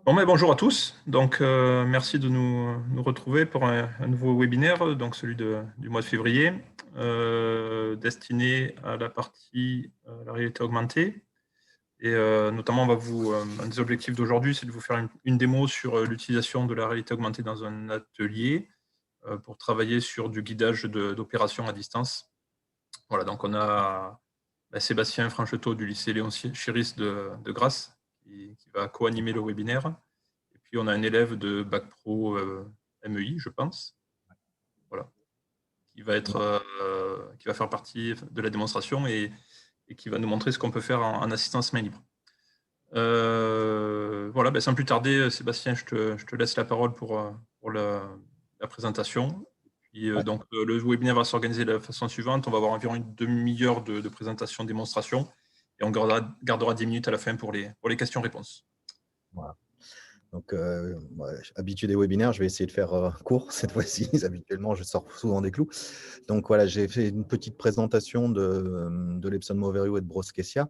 Bon, mais bonjour à tous. Donc, merci de nous retrouver pour un nouveau webinaire, donc celui du mois de février, destiné à la partie la réalité augmentée. Et notamment, un des objectifs d'aujourd'hui, c'est de vous faire une démo sur l'utilisation de la réalité augmentée dans un atelier pour travailler sur du guidage d'opérations à distance. Voilà, donc on a Sébastien Franchetot du lycée Léon Chiris de Grasse qui va co-animer le webinaire. Et puis, on a un élève de Bac Pro MEI, je pense, voilà, qui va faire partie de la démonstration et qui va nous montrer ce qu'on peut faire en assistance main libre. Voilà, sans plus tarder, Sébastien, je te laisse la parole pour la présentation. Et puis, donc, le webinaire va s'organiser de la façon suivante. On va avoir environ une demi-heure de présentation, démonstration, et on gardera 10 minutes à la fin pour les questions-réponses. Voilà. Donc, habitué des webinaires, je vais essayer de faire court cette fois-ci. Habituellement, je sors souvent des clous. Donc, voilà, j'ai fait une petite présentation de l'Epson Moverio et de Broskesia.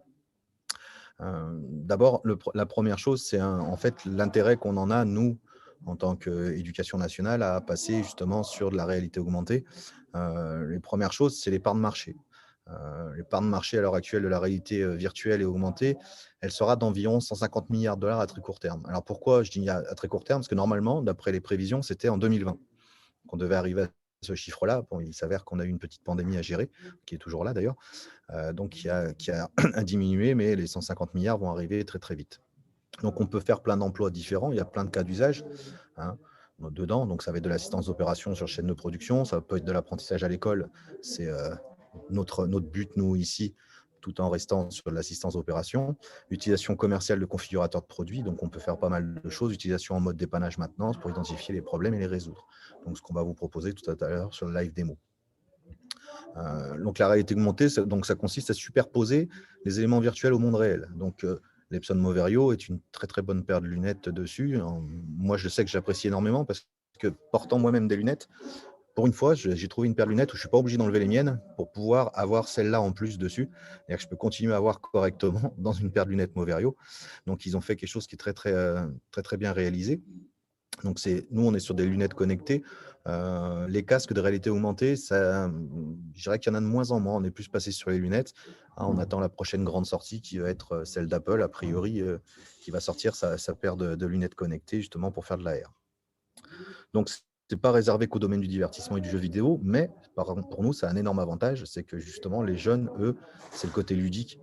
D'abord, la première chose, c'est en fait l'intérêt qu'on en a, nous, en tant qu'éducation nationale, à passer justement sur de la réalité augmentée. Les premières choses, c'est les parts de marché. Les parts de marché à l'heure actuelle de la réalité virtuelle et augmentée, elle sera d'environ 150 milliards de dollars à très court terme. Alors pourquoi je dis à très court terme? Parce que normalement, d'après les prévisions, c'était en 2020 qu'on devait arriver à ce chiffre-là. Bon, il s'avère qu'on a eu une petite pandémie à gérer, qui est toujours là d'ailleurs, donc qui a à diminuer, mais les 150 milliards vont arriver très très vite. Donc on peut faire plein d'emplois différents, il y a plein de cas d'usage dedans. Donc ça va être de l'assistance d'opération sur chaîne de production, ça peut être de l'apprentissage à l'école, c'est notre but, nous, ici, tout en restant sur l'assistance d'opération. Utilisation commerciale de configurateurs de produits, donc on peut faire pas mal de choses. Utilisation en mode dépannage maintenance pour identifier les problèmes et les résoudre. Donc ce qu'on va vous proposer tout à l'heure sur le live démo. Donc la réalité augmentée, ça consiste à superposer les éléments virtuels au monde réel. Donc l'Epson Moverio est une très très bonne paire de lunettes dessus. Moi, je sais que j'apprécie énormément parce que portant moi-même des lunettes, pour une fois, j'ai trouvé une paire de lunettes où je ne suis pas obligé d'enlever les miennes pour pouvoir avoir celle-là en plus dessus. C'est-à-dire que je peux continuer à voir correctement dans une paire de lunettes Moverio. Donc, ils ont fait quelque chose qui est très, très, très, très bien réalisé. Donc, nous, on est sur des lunettes connectées. Les casques de réalité augmentée, je dirais qu'il y en a de moins en moins. On est plus passé sur les lunettes. On attend la prochaine grande sortie qui va être celle d'Apple, a priori, qui va sortir sa paire de lunettes connectées justement pour faire de l'AR. Donc, ce n'est pas réservé qu'au domaine du divertissement et du jeu vidéo, mais pour nous, ça a un énorme avantage, c'est que justement, les jeunes, eux, c'est le côté ludique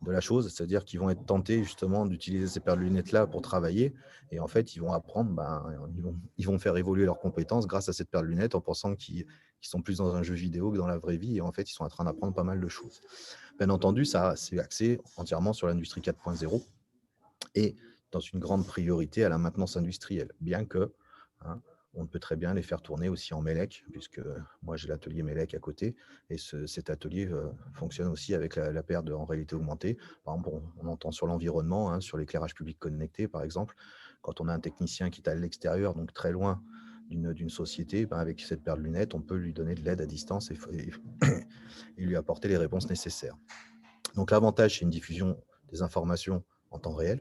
de la chose, c'est-à-dire qu'ils vont être tentés justement d'utiliser ces paires de lunettes-là pour travailler, et en fait, ils vont apprendre, ils vont faire évoluer leurs compétences grâce à cette paire de lunettes en pensant qu'ils sont plus dans un jeu vidéo que dans la vraie vie, et en fait, ils sont en train d'apprendre pas mal de choses. Bien entendu, ça, c'est axé entièrement sur l'industrie 4.0 et dans une grande priorité à la maintenance industrielle, bien que on peut très bien les faire tourner aussi en MELEC, puisque moi j'ai l'atelier MELEC à côté, et cet atelier fonctionne aussi avec la paire en réalité augmentée. Par exemple, on entend sur l'environnement, sur l'éclairage public connecté par exemple, quand on a un technicien qui est à l'extérieur, donc très loin d'une société, avec cette paire de lunettes, on peut lui donner de l'aide à distance et lui apporter les réponses nécessaires. Donc l'avantage, c'est une diffusion des informations en temps réel,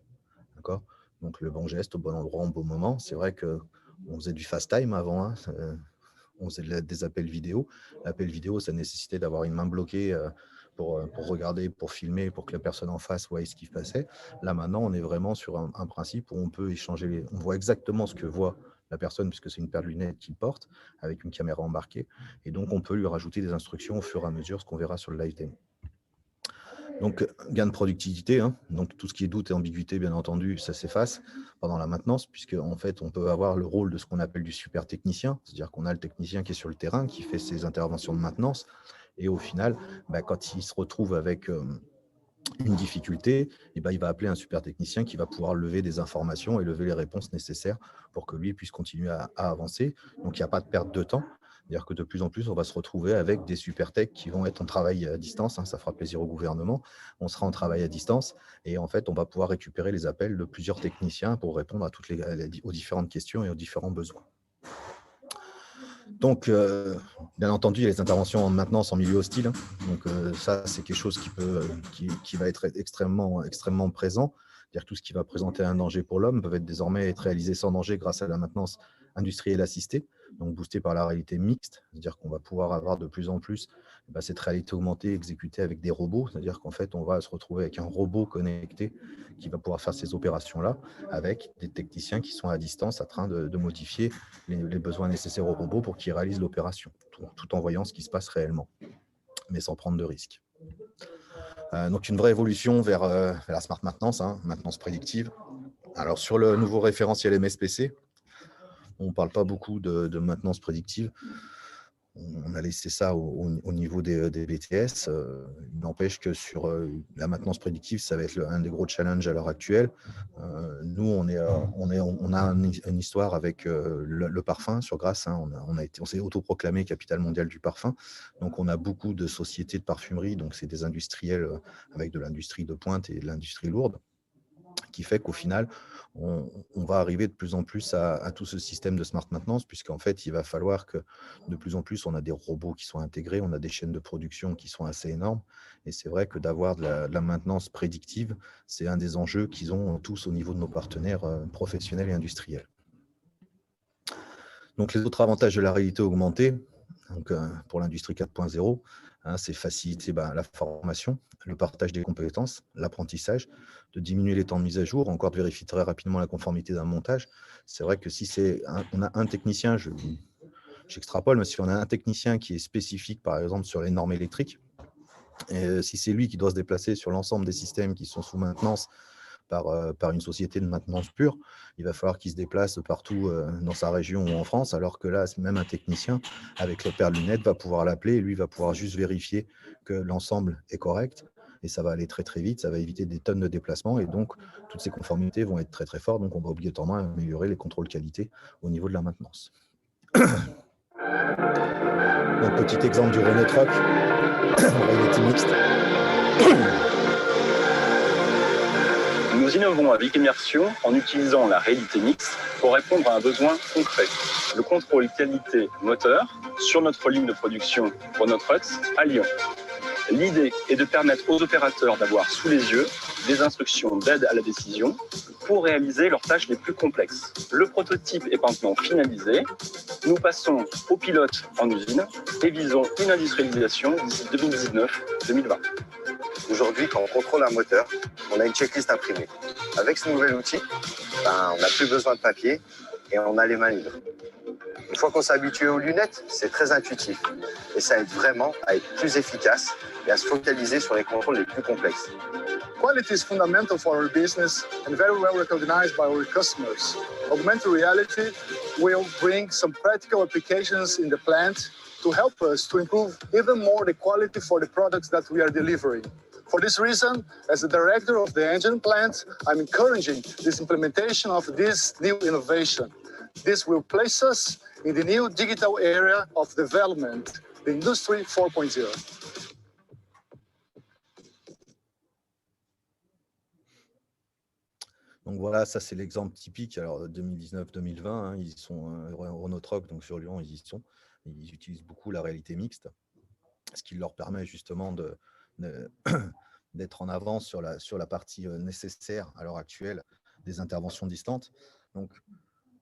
d'accord ? Donc le bon geste au bon endroit au bon moment. C'est vrai qu'on faisait du fast time avant, on faisait des appels vidéo. L'appel vidéo, ça nécessitait d'avoir une main bloquée pour regarder, pour filmer, pour que la personne en face voie ce qui se passait. Là maintenant, on est vraiment sur un principe où on peut échanger, on voit exactement ce que voit la personne, puisque c'est une paire de lunettes qu'il porte, avec une caméra embarquée, et donc on peut lui rajouter des instructions au fur et à mesure, ce qu'on verra sur le live démo. Donc, gain de productivité, donc tout ce qui est doute et ambiguïté, bien entendu, ça s'efface pendant la maintenance, puisque en fait, on peut avoir le rôle de ce qu'on appelle du super technicien, c'est-à-dire qu'on a le technicien qui est sur le terrain, qui fait ses interventions de maintenance, et au final, quand il se retrouve avec une difficulté, il va appeler un super technicien qui va pouvoir lever des informations et lever les réponses nécessaires pour que lui puisse continuer à avancer. Donc, il n'y a pas de perte de temps. C'est-à-dire que de plus en plus, on va se retrouver avec des super techs qui vont être en travail à distance. Ça fera plaisir au gouvernement. On sera en travail à distance et en fait, on va pouvoir récupérer les appels de plusieurs techniciens pour répondre aux différentes questions et aux différents besoins. Donc, bien entendu, il y a les interventions en maintenance en milieu hostile. Donc, ça, c'est quelque chose qui va être extrêmement présent. C'est-à-dire que tout ce qui va présenter un danger pour l'homme peut désormais être réalisé sans danger grâce à la maintenance industrielle assistée, donc boostée par la réalité mixte. C'est-à-dire qu'on va pouvoir avoir de plus en plus cette réalité augmentée exécutée avec des robots. C'est-à-dire qu'en fait, on va se retrouver avec un robot connecté qui va pouvoir faire ces opérations-là avec des techniciens qui sont à distance en train de modifier les besoins nécessaires au robot pour qu'il réalise l'opération, tout en voyant ce qui se passe réellement, mais sans prendre de risques. Donc une vraie évolution vers la smart maintenance, maintenance prédictive. Alors sur le nouveau référentiel MSPC, on ne parle pas beaucoup de maintenance prédictive. On a laissé ça au niveau des BTS. Il n'empêche que sur la maintenance prédictive, ça va être un des gros challenges à l'heure actuelle. Nous, on a une histoire avec le parfum sur Grasse. On s'est autoproclamé capitale mondiale du parfum. Donc, on a beaucoup de sociétés de parfumerie. Donc, c'est des industriels avec de l'industrie de pointe et de l'industrie lourde, qui fait qu'au final, on va arriver de plus en plus à tout ce système de smart maintenance, puisqu'en fait, il va falloir que de plus en plus, on a des robots qui sont intégrés, on a des chaînes de production qui sont assez énormes. Et c'est vrai que d'avoir de la maintenance prédictive, c'est un des enjeux qu'ils ont tous au niveau de nos partenaires professionnels et industriels. Donc, les autres avantages de la réalité augmentée, donc, pour l'industrie 4.0, c'est faciliter la formation, le partage des compétences, l'apprentissage, de diminuer les temps de mise à jour, encore de vérifier très rapidement la conformité d'un montage. C'est vrai que si on a un technicien, j'extrapole, mais si on a un technicien qui est spécifique, par exemple, sur les normes électriques, et si c'est lui qui doit se déplacer sur l'ensemble des systèmes qui sont sous maintenance par une société de maintenance pure, il va falloir qu'il se déplace partout dans sa région ou en France, alors que là, même un technicien, avec le paire de lunettes, va pouvoir l'appeler et lui va pouvoir juste vérifier que l'ensemble est correct. Et ça va aller très très vite, ça va éviter des tonnes de déplacements et donc toutes ces conformités vont être très très fortes. Donc on va obligatoirement améliorer les contrôles qualité au niveau de la maintenance. Donc petit exemple du Renault Truck, réalité mixte. Nous innovons avec Immersion en utilisant la réalité mixte pour répondre à un besoin concret. Le contrôle qualité moteur sur notre ligne de production Renault Trucks à Lyon. L'idée est de permettre aux opérateurs d'avoir sous les yeux des instructions d'aide à la décision pour réaliser leurs tâches les plus complexes. Le prototype est maintenant finalisé. Nous passons au pilote en usine et visons une industrialisation d'ici 2019-2020. Aujourd'hui, quand on contrôle un moteur, on a une checklist imprimée. Avec ce nouvel outil, on n'a plus besoin de papier et on a les mains libres. Une fois qu'on s'est habitué aux lunettes, c'est très intuitif. Et ça aide vraiment à être plus efficace et à se focaliser sur les contrôles les plus complexes. Quality is fundamental for our business and very well recognized by our customers. Augmented reality will bring some practical applications in the plant to help us to improve even more the quality for the products that we are delivering. For this reason, as the director of the engine plant, I'm encouraging this implementation of this new innovation. This will place us in the new digital area of development, the Industry 4.0. Donc voilà, ça c'est l'exemple typique. Alors 2019-2020, ils sont Renault Truck, donc sur Lyon, ils y sont. Ils utilisent beaucoup la réalité mixte, ce qui leur permet justement d'être en avance sur la partie nécessaire à l'heure actuelle des interventions distantes. Donc,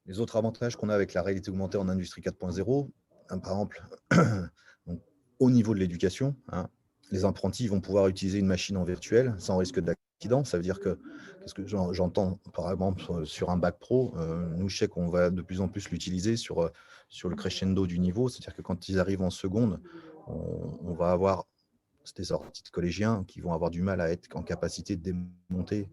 les autres avantages qu'on a avec la réalité augmentée en industrie 4.0, par exemple, donc, au niveau de l'éducation, les apprentis vont pouvoir utiliser une machine en virtuel sans risque d'accident. Ça veut dire que, qu'est-ce que j'entends par exemple sur un bac pro, nous, je sais qu'on va de plus en plus l'utiliser sur le crescendo du niveau. C'est-à-dire que quand ils arrivent en seconde, on va avoir des sorties de collégiens qui vont avoir du mal à être en capacité de démonter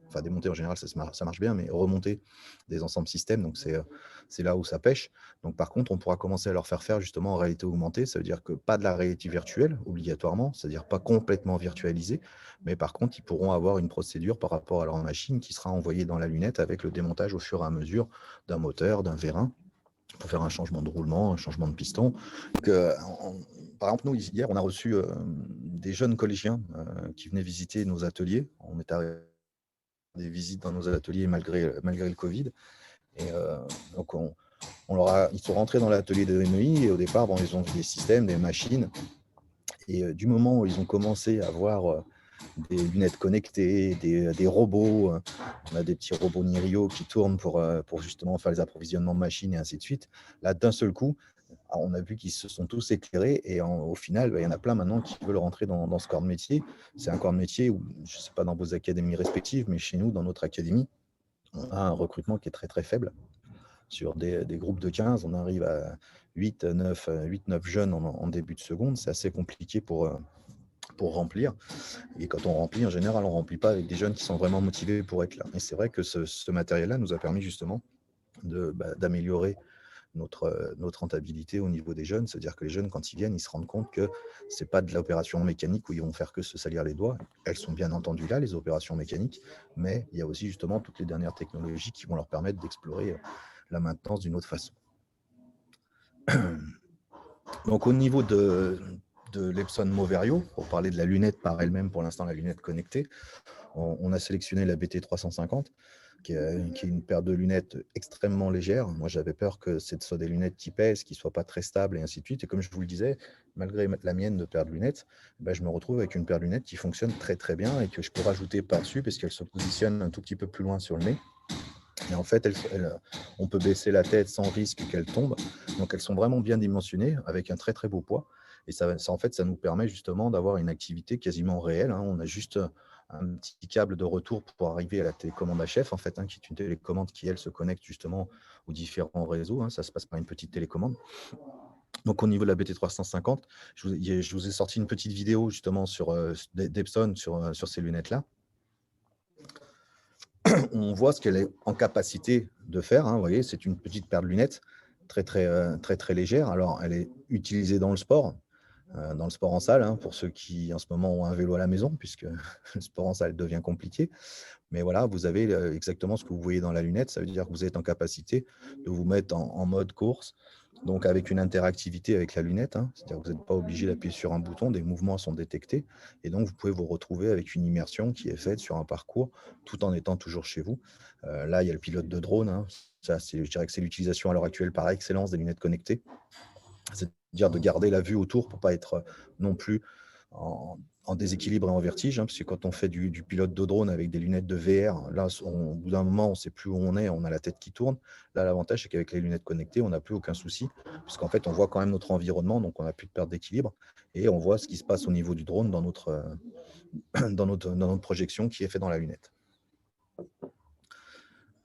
en général, ça marche bien, mais remonter des ensembles systèmes, donc c'est là où ça pêche. Donc par contre, on pourra commencer à leur faire justement en réalité augmentée, ça veut dire que pas de la réalité virtuelle obligatoirement, c'est-à-dire pas complètement virtualisée, mais par contre, ils pourront avoir une procédure par rapport à leur machine qui sera envoyée dans la lunette avec le démontage au fur et à mesure d'un moteur, d'un vérin, pour faire un changement de roulement, un changement de piston. Donc, par exemple, nous, hier, on a reçu des jeunes collégiens qui venaient visiter nos ateliers. On est arrivé des visites dans nos ateliers malgré le Covid. Et donc, ils sont rentrés dans l'atelier de MEI et au départ, ils ont vu des systèmes, des machines. Et du moment où ils ont commencé à voir des lunettes connectées, des robots. On a des petits robots Nirio qui tournent pour justement faire les approvisionnements de machines et ainsi de suite. Là, d'un seul coup, on a vu qu'ils se sont tous éclairés et au final, il y en a plein maintenant qui veulent rentrer dans ce corps de métier. C'est un corps de métier où, je ne sais pas dans vos académies respectives, mais chez nous, dans notre académie, on a un recrutement qui est très très faible. Sur des groupes de 15, on arrive à 8-9 jeunes en début de seconde. C'est assez compliqué pour remplir. Et quand on remplit, en général, on ne remplit pas avec des jeunes qui sont vraiment motivés pour être là. Et c'est vrai que ce matériel-là nous a permis justement d'améliorer notre rentabilité au niveau des jeunes. C'est-à-dire que les jeunes, quand ils viennent, ils se rendent compte que ce n'est pas de l'opération mécanique où ils vont faire que se salir les doigts. Elles sont bien entendu là, les opérations mécaniques, mais il y a aussi justement toutes les dernières technologies qui vont leur permettre d'explorer la maintenance d'une autre façon. Donc au niveau de l'Epson Moverio, pour parler de la lunette par elle-même, pour l'instant la lunette connectée, on a sélectionné la BT350, qui est une paire de lunettes extrêmement légère. Moi, j'avais peur que ce soit des lunettes qui pèsent, qui ne soient pas très stables et ainsi de suite. Et comme je vous le disais, malgré la mienne de paire de lunettes, je me retrouve avec une paire de lunettes qui fonctionne très très bien et que je peux rajouter par-dessus parce qu'elle se positionne un tout petit peu plus loin sur le nez. Et en fait, on peut baisser la tête sans risque qu'elle tombe. Donc, elles sont vraiment bien dimensionnées avec un très très beau poids. Et ça en fait, ça nous permet justement d'avoir une activité quasiment réelle. On a juste un petit câble de retour pour arriver à la télécommande HF, en fait, qui est une télécommande qui, elle, se connecte justement aux différents réseaux. Ça se passe par une petite télécommande. Donc, au niveau de la BT350, je vous ai sorti une petite vidéo justement d'Epson sur ces lunettes-là. On voit ce qu'elle est en capacité de faire. Vous voyez, c'est une petite paire de lunettes très légère. Alors, elle est utilisée dans le sport en salle, pour ceux qui en ce moment ont un vélo à la maison, puisque le sport en salle devient compliqué. Mais voilà, vous avez exactement ce que vous voyez dans la lunette. Ça veut dire que vous êtes en capacité de vous mettre en mode course, donc avec une interactivité avec la lunette. C'est-à-dire que vous n'êtes pas obligé d'appuyer sur un bouton, des mouvements sont détectés. Et donc, vous pouvez vous retrouver avec une immersion qui est faite sur un parcours, tout en étant toujours chez vous. Là, il y a le pilote de drone. Ça, je dirais que c'est l'utilisation à l'heure actuelle par excellence des lunettes connectées. C'est-à-dire de garder la vue autour pour ne pas être non plus en déséquilibre et en vertige, parce que quand on fait du pilote de drone avec des lunettes de VR, là, au bout d'un moment, on ne sait plus où on est, on a la tête qui tourne. Là, l'avantage, c'est qu'avec les lunettes connectées, on n'a plus aucun souci, puisqu'en fait, on voit quand même notre environnement, donc on n'a plus de perte d'équilibre, et on voit ce qui se passe au niveau du drone dans notre projection qui est faite dans la lunette.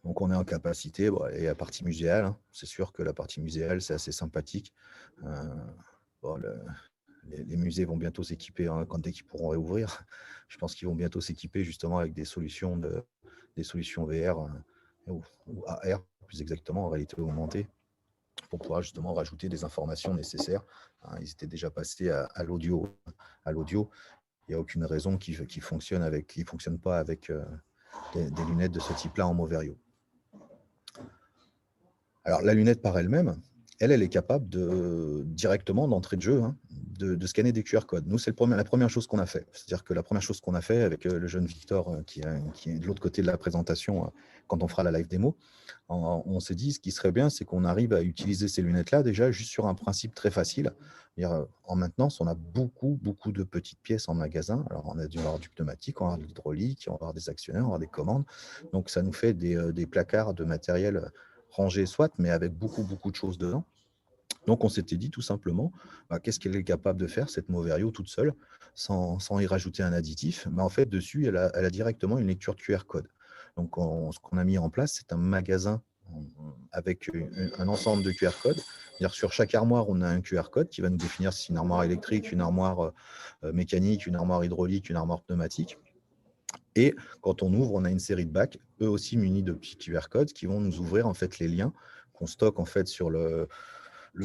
Donc, on est en capacité, et la partie muséale, c'est sûr que la partie muséale, c'est assez sympathique. Les musées vont bientôt s'équiper dès qu'ils pourront réouvrir. Je pense qu'ils vont bientôt s'équiper justement avec des solutions VR ou AR, plus exactement, en réalité augmentée, pour pouvoir justement rajouter des informations nécessaires. Ils étaient déjà passés à l'audio. Il n'y a aucune raison qu'ils ne fonctionnent pas avec des lunettes de ce type-là en Moverio. Alors, la lunette par elle-même, elle est capable directement d'entrée de jeu, de scanner des QR codes. Nous, c'est la première chose qu'on a fait. C'est-à-dire que la première chose qu'on a fait avec le jeune Victor qui est de l'autre côté de la présentation quand on fera la live démo, on s'est dit ce qui serait bien, c'est qu'on arrive à utiliser ces lunettes-là déjà juste sur un principe très facile. En maintenance, on a beaucoup de petites pièces en magasin. Alors, on a dû avoir du pneumatique, on va avoir de l'hydraulique, on va avoir des actionneurs, on va avoir des commandes. Donc, ça nous fait des placards de matériel rangé soit, mais avec beaucoup de choses dedans. Donc, on s'était dit tout simplement, qu'est-ce qu'elle est capable de faire, cette Moverio, toute seule, sans y rajouter un additif. En fait, dessus, elle a directement une lecture de QR code. Donc, ce qu'on a mis en place, c'est un magasin avec un ensemble de QR codes. C'est-à-dire sur chaque armoire, on a un QR code qui va nous définir si c'est une armoire électrique, une armoire mécanique, une armoire hydraulique, une armoire pneumatique. Et quand on ouvre, on a une série de bacs, eux aussi munis de petits QR codes qui vont nous ouvrir en fait les liens qu'on stocke en fait sur le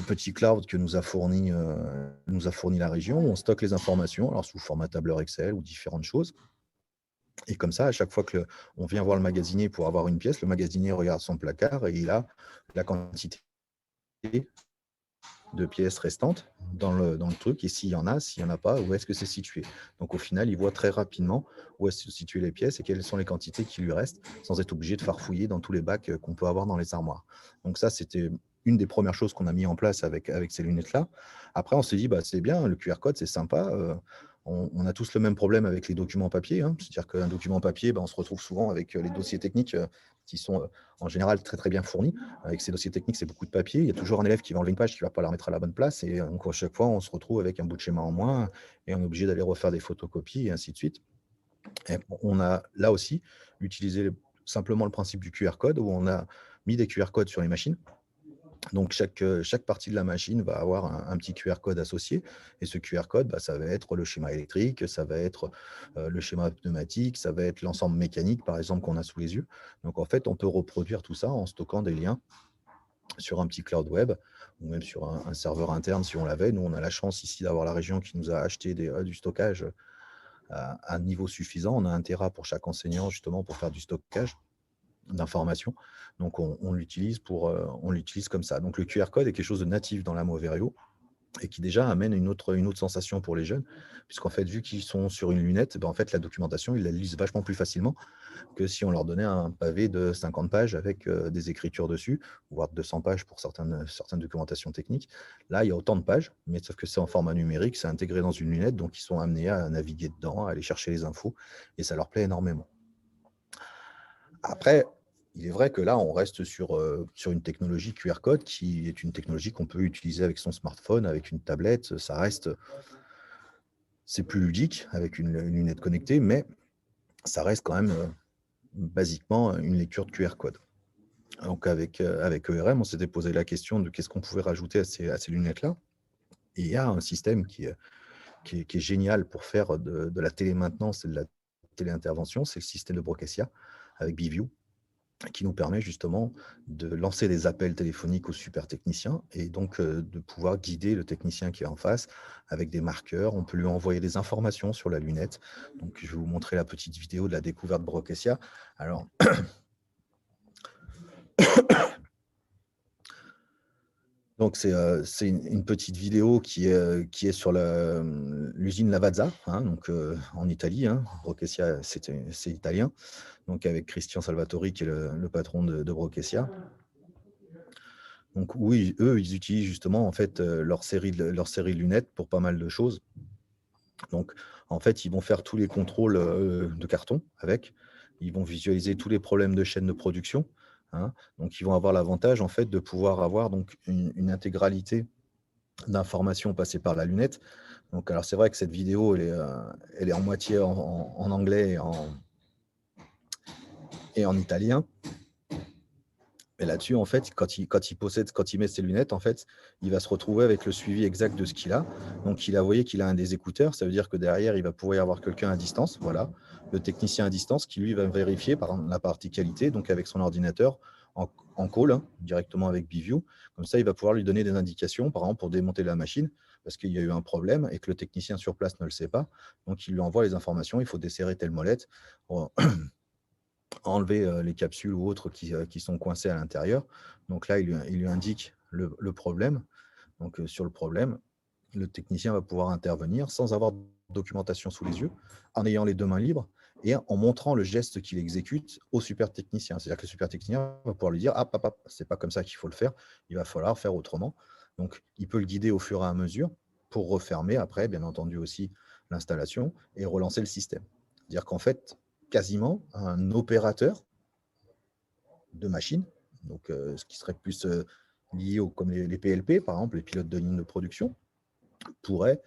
petit cloud que nous a fourni la région. On stocke les informations, alors sous format tableur Excel ou différentes choses. Et comme ça, à chaque fois qu'on vient voir le magasinier pour avoir une pièce, le magasinier regarde son placard et il a la quantité de pièces restantes dans le truc, et s'il y en a, s'il n'y en a pas, où est-ce que c'est situé. Donc au final, il voit très rapidement où est-ce que sont situées les pièces et quelles sont les quantités qui lui restent, sans être obligé de farfouiller dans tous les bacs qu'on peut avoir dans les armoires. Donc ça, c'était une des premières choses qu'on a mis en place avec ces lunettes-là. Après, on s'est dit, c'est bien, le QR code, c'est sympa. on a tous le même problème avec les documents papier, hein. C'est-à-dire qu'un document papier, on se retrouve souvent avec les dossiers techniques qui sont en général très très bien fournis. Avec ces dossiers techniques, c'est beaucoup de papier. Il y a toujours un élève qui va enlever une page, qui ne va pas la remettre à la bonne place. Et donc, à chaque fois, on se retrouve avec un bout de schéma en moins et on est obligé d'aller refaire des photocopies et ainsi de suite. Et on a là aussi utilisé simplement le principe du QR code, où on a mis des QR codes sur les machines. Donc, chaque partie de la machine va avoir un petit QR code associé. Et ce QR code, ça va être le schéma électrique, ça va être le schéma pneumatique, ça va être l'ensemble mécanique, par exemple, qu'on a sous les yeux. Donc, en fait, on peut reproduire tout ça en stockant des liens sur un petit cloud web ou même sur un serveur interne si on l'avait. Nous, on a la chance ici d'avoir la région qui nous a acheté du stockage à un niveau suffisant. On a 1 Tera pour chaque enseignant, justement, pour faire du stockage d'informations. Donc, on l'utilise comme ça. Donc, le QR code est quelque chose de natif dans la Moverio et qui déjà amène une autre sensation pour les jeunes, puisqu'en fait, vu qu'ils sont sur une lunette, en fait, la documentation, ils la lisent vachement plus facilement que si on leur donnait un pavé de 50 pages avec des écritures dessus, voire 200 pages pour certaines documentations techniques. Là, il y a autant de pages, mais sauf que c'est en format numérique, c'est intégré dans une lunette, donc ils sont amenés à naviguer dedans, à aller chercher les infos, et ça leur plaît énormément. Après, il est vrai que là, on reste sur une technologie QR code qui est une technologie qu'on peut utiliser avec son smartphone, avec une tablette. C'est plus ludique avec une lunette connectée, mais ça reste quand même basiquement une lecture de QR code. Donc, avec ERM, on s'était posé la question de qu'est-ce qu'on pouvait rajouter à ces lunettes-là. Et il y a un système qui est génial pour faire de la télémaintenance et de la téléintervention, c'est le système de Brocassia avec BView, qui nous permet justement de lancer des appels téléphoniques aux super techniciens et donc de pouvoir guider le technicien qui est en face avec des marqueurs. On peut lui envoyer des informations sur la lunette. Donc, je vais vous montrer la petite vidéo de la découverte de Brocassia. Alors, donc, c'est une petite vidéo qui est sur l'usine Lavazza, hein, donc, en Italie. Hein. Brocassia, c'est italien. Donc, avec Christian Salvatori, qui est le patron de Brocassia. Donc, oui, eux, ils utilisent justement en fait, leur série de lunettes pour pas mal de choses. Donc, en fait, ils vont faire tous les contrôles de carton avec. Ils vont visualiser tous les problèmes de chaîne de production. Hein. Donc, ils vont avoir l'avantage en fait de pouvoir avoir donc une intégralité d'informations passées par la lunette. Donc, alors c'est vrai que cette vidéo, elle est en moitié en anglais et en italien. Mais là-dessus, en fait, quand il met ses lunettes, en fait, il va se retrouver avec le suivi exact de ce qu'il a. Donc, vous voyez qu'il a un des écouteurs. Ça veut dire que derrière, il va pouvoir y avoir quelqu'un à distance. Voilà, le technicien à distance qui, lui, va vérifier par la partie qualité, donc avec son ordinateur en call, hein, directement avec BView. Comme ça, il va pouvoir lui donner des indications, par exemple, pour démonter la machine, parce qu'il y a eu un problème et que le technicien sur place ne le sait pas. Donc, il lui envoie les informations. Il faut desserrer telle molette. Enlever les capsules ou autres qui sont coincées à l'intérieur. Donc là, il lui indique le problème. Donc, sur le problème, le technicien va pouvoir intervenir sans avoir de documentation sous les yeux, en ayant les 2 mains libres et en montrant le geste qu'il exécute au super technicien. C'est-à-dire que le super technicien va pouvoir lui dire « Ah, papa, c'est pas comme ça qu'il faut le faire, il va falloir faire autrement ». Donc, il peut le guider au fur et à mesure pour refermer après, bien entendu aussi, l'installation et relancer le système. C'est-à-dire qu'en fait, quasiment un opérateur de machine, donc ce qui serait plus lié comme les PLP, par exemple, les pilotes de ligne de production, pourrait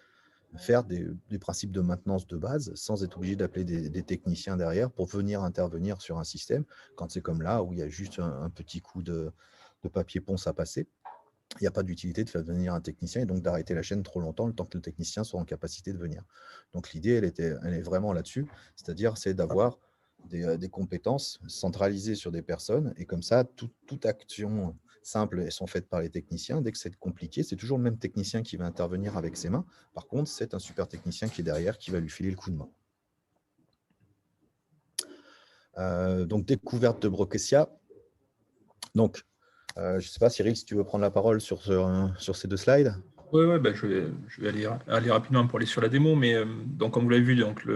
faire des principes de maintenance de base sans être obligé d'appeler des techniciens derrière pour venir intervenir sur un système quand c'est comme là où il y a juste un petit coup de papier ponce à passer. Il n'y a pas d'utilité de faire venir un technicien et donc d'arrêter la chaîne trop longtemps le temps que le technicien soit en capacité de venir. Donc l'idée, elle est vraiment là-dessus, c'est-à-dire c'est d'avoir des compétences centralisées sur des personnes et comme ça, toute action simple, elles sont faites par les techniciens. Dès que c'est compliqué, c'est toujours le même technicien qui va intervenir avec ses mains. Par contre, c'est un super technicien qui est derrière, qui va lui filer le coup de main. Donc, découverte de Brocassia. Donc, je ne sais pas, Cyril, si tu veux prendre la parole sur ces 2 slides. Oui, je vais aller rapidement pour aller sur la démo. Mais donc, comme vous l'avez vu, donc,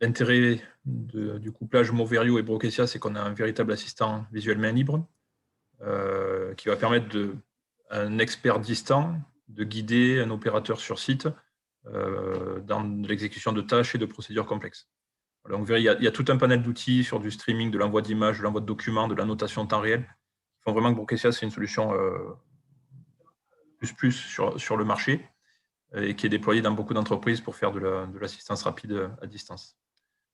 l'intérêt du couplage Moverio et Brocassia, c'est qu'on a un véritable assistant visuel main libre qui va permettre à un expert distant de guider un opérateur sur site dans l'exécution de tâches et de procédures complexes. Voilà, donc, il y a tout un panel d'outils sur du streaming, de l'envoi d'images, de l'envoi de documents, de la notation en temps réel, qui font vraiment que Brokesia, c'est une solution plus sur le marché et qui est déployée dans beaucoup d'entreprises pour faire de l'assistance rapide à distance.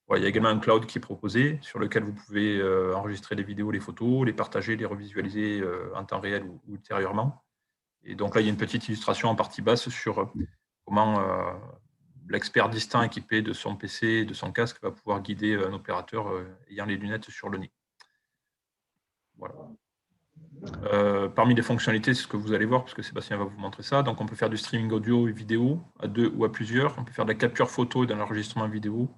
Voilà, il y a également un cloud qui est proposé, sur lequel vous pouvez enregistrer les vidéos, les photos, les partager, les revisualiser en temps réel ou ultérieurement. Et donc là, il y a une petite illustration en partie basse sur comment l'expert distant équipé de son PC, de son casque, va pouvoir guider un opérateur ayant les lunettes sur le nez. Voilà. Parmi les fonctionnalités, c'est ce que vous allez voir, parce que Sébastien va vous montrer ça. Donc, on peut faire du streaming audio et vidéo à 2 ou à plusieurs. On peut faire de la capture photo et de l'enregistrement vidéo.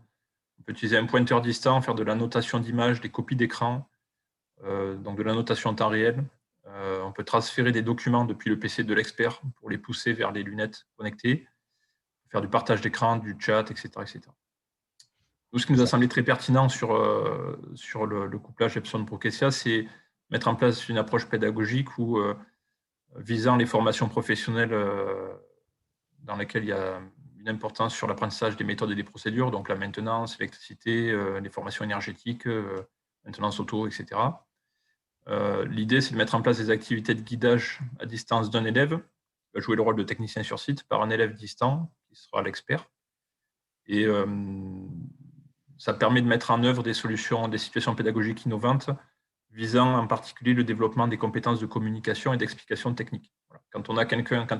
On peut utiliser un pointeur distant, faire de la notation d'images, des copies d'écran, donc de la notation en temps réel. On peut transférer des documents depuis le PC de l'expert pour les pousser vers les lunettes connectées, faire du partage d'écran, du chat, etc., etc. Tout ce qui nous a semblé très pertinent sur le couplage Epson-Brokesia, c'est mettre en place une approche pédagogique où, visant les formations professionnelles dans lesquelles il y a une importance sur l'apprentissage des méthodes et des procédures, donc la maintenance, l'électricité, les formations énergétiques, maintenance auto, etc. L'idée, c'est de mettre en place des activités de guidage à distance d'un élève, qui va jouer le rôle de technicien sur site, par un élève distant, qui sera l'expert. Et ça permet de mettre en œuvre des solutions, des situations pédagogiques innovantes, visant en particulier le développement des compétences de communication et d'explication technique. Voilà. Quand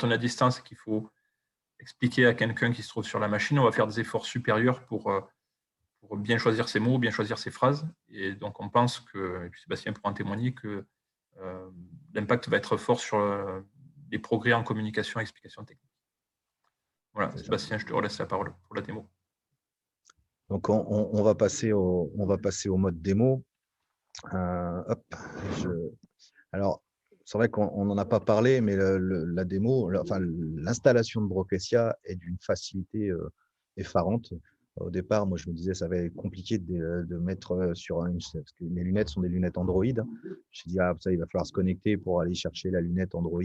on a distance et qu'il faut expliquer à quelqu'un qui se trouve sur la machine, on va faire des efforts supérieurs pour bien choisir ses mots, bien choisir ses phrases. Et donc, on pense que, et puis Sébastien pourra en témoigner, que l'impact va être fort sur les progrès en communication et explication technique. Voilà, Sébastien, je te relaisse la parole pour la démo. Donc, on va passer au mode démo. Alors, c'est vrai qu'on n'en a pas parlé, mais la démo, l'installation de Brokesia est d'une facilité effarante. Au départ, moi, je me disais, ça va être compliqué de mettre sur parce que les lunettes sont des lunettes Android. Je me suis dit, ça, il va falloir se connecter pour aller chercher la lunette Android,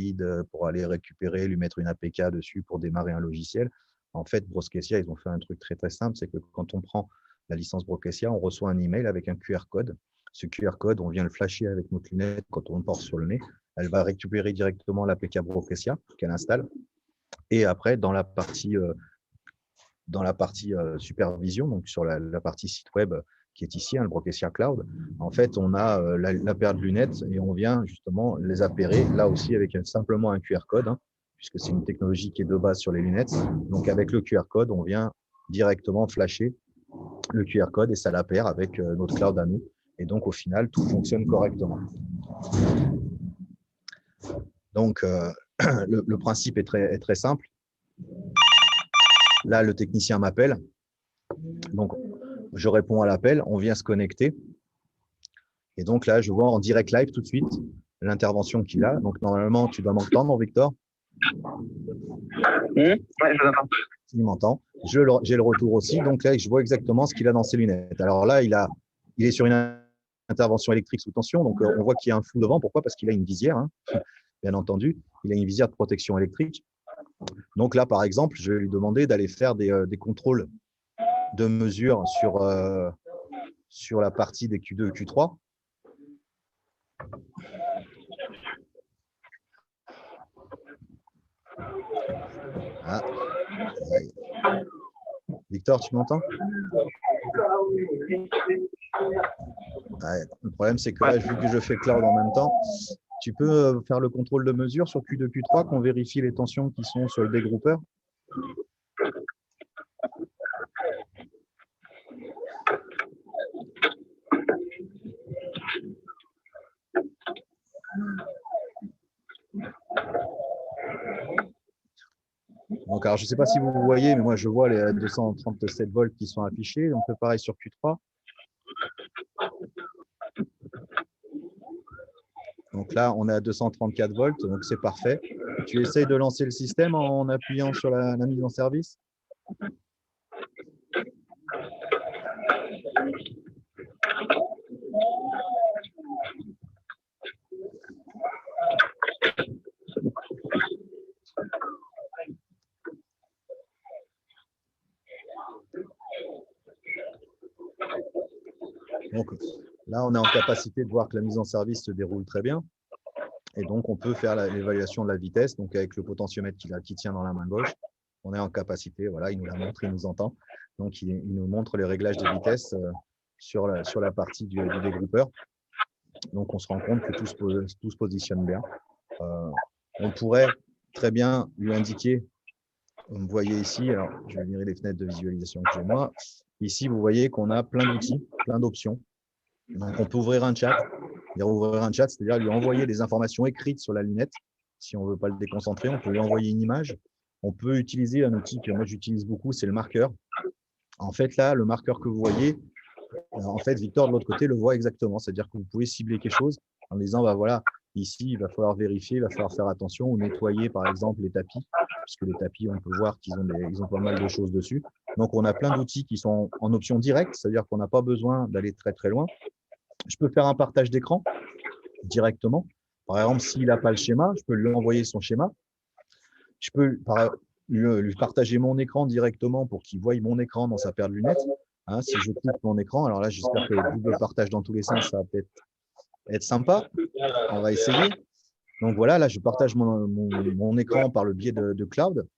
pour aller récupérer, lui mettre une APK dessus pour démarrer un logiciel. En fait, Brokesia, ils ont fait un truc très, très simple, c'est que quand on prend la licence Brokesia, on reçoit un email avec un QR code. Ce QR code, on vient le flasher avec notre lunette quand on le porte sur le nez. Elle va récupérer directement l'APK Brokesia qu'elle installe. Et après, dans la partie supervision, donc sur la partie site web qui est ici, le Brokesia Cloud, en fait, on a la paire de lunettes et on vient justement les appairer, là aussi avec simplement un QR code, puisque c'est une technologie qui est de base sur les lunettes. Donc, avec le QR code, on vient directement flasher le QR code et ça l'appaire avec notre cloud à nous. Et donc, au final, tout fonctionne correctement. Donc, le principe est très simple. Là, le technicien m'appelle. Donc, je réponds à l'appel. On vient se connecter. Et donc, là, je vois en direct live tout de suite l'intervention qu'il a. Donc, normalement, tu dois m'entendre, Victor. Oui, je l'entends. Il m'entend. J'ai le retour aussi. Donc, là, je vois exactement ce qu'il a dans ses lunettes. Alors là, il est sur une intervention électrique sous tension. Donc, on voit qu'il y a un flou devant. Pourquoi? Parce qu'il a une visière, bien entendu. Il a une visière de protection électrique. Donc là, par exemple, je vais lui demander d'aller faire des contrôles de mesure sur la partie des Q2 et Q3. Ah. Victor, tu m'entends? Ouais, le problème, c'est que là, vu que je fais cloud en même temps, tu peux faire le contrôle de mesure sur Q2, Q3, qu'on vérifie les tensions qui sont sur le dégroupeur. Donc, alors, je ne sais pas si vous voyez, mais moi, je vois les 237 volts qui sont affichés. On fait pareil sur Q3. Donc là, on est à 234 volts, donc c'est parfait. Tu essayes de lancer le système en appuyant sur la mise en service. Donc là, on est en capacité de voir que la mise en service se déroule très bien. Et donc, on peut faire l'évaluation de la vitesse. Donc, avec le potentiomètre qui tient dans la main gauche, on est en capacité, voilà, il nous la montre, il nous entend. Donc, il nous montre les réglages de vitesse sur la partie du dégroupeur. Donc, on se rend compte que tout se positionne bien. On pourrait très bien lui indiquer, vous voyez ici, alors je vais virer les fenêtres de visualisation que j'ai moi. Ici, vous voyez qu'on a plein d'outils, plein d'options. Donc, on peut ouvrir un chat. Ouvrir un chat, c'est-à-dire lui envoyer des informations écrites sur la lunette. Si on ne veut pas le déconcentrer, on peut lui envoyer une image. On peut utiliser un outil que moi j'utilise beaucoup, c'est le marqueur. En fait, là, le marqueur que vous voyez, en fait, Victor, de l'autre côté, le voit exactement. C'est-à-dire que vous pouvez cibler quelque chose en disant, bah voilà, ici, il va falloir vérifier, il va falloir faire attention ou nettoyer, par exemple, les tapis, puisque les tapis, on peut voir qu'ils ont pas mal de choses dessus. Donc, on a plein d'outils qui sont en option directe, c'est-à-dire qu'on n'a pas besoin d'aller très, très loin. Je peux faire un partage d'écran directement. Par exemple, s'il n'a pas le schéma, je peux lui envoyer son schéma. Je peux lui partager mon écran directement pour qu'il voie mon écran dans sa paire de lunettes. Hein, si je coupe mon écran, alors là, j'espère que le double partage dans tous les sens, ça va peut-être être sympa. On va essayer. Donc voilà, là, je partage mon écran par le biais de Cloud.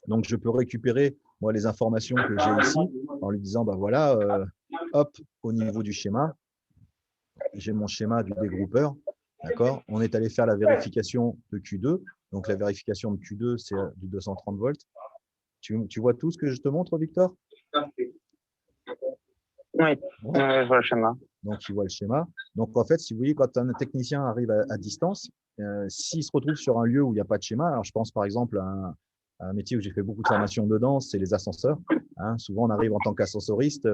Donc, je peux récupérer moi les informations que j'ai ici en lui disant, bah voilà, hop, au niveau du schéma, j'ai mon schéma du dégroupeur. D'accord. On est allé faire la vérification de Q2. Donc, la vérification de Q2, c'est du 230 volts. Tu vois tout ce que je te montre, Victor? Oui, bon. Je vois le schéma. Donc, il voit le schéma. Donc, en fait, si vous voyez, quand un technicien arrive à distance, s'il se retrouve sur un lieu où il n'y a pas de schéma, alors je pense par exemple à un métier où j'ai fait beaucoup de formation dedans, c'est les ascenseurs. Hein, souvent, on arrive en tant qu'ascensoriste.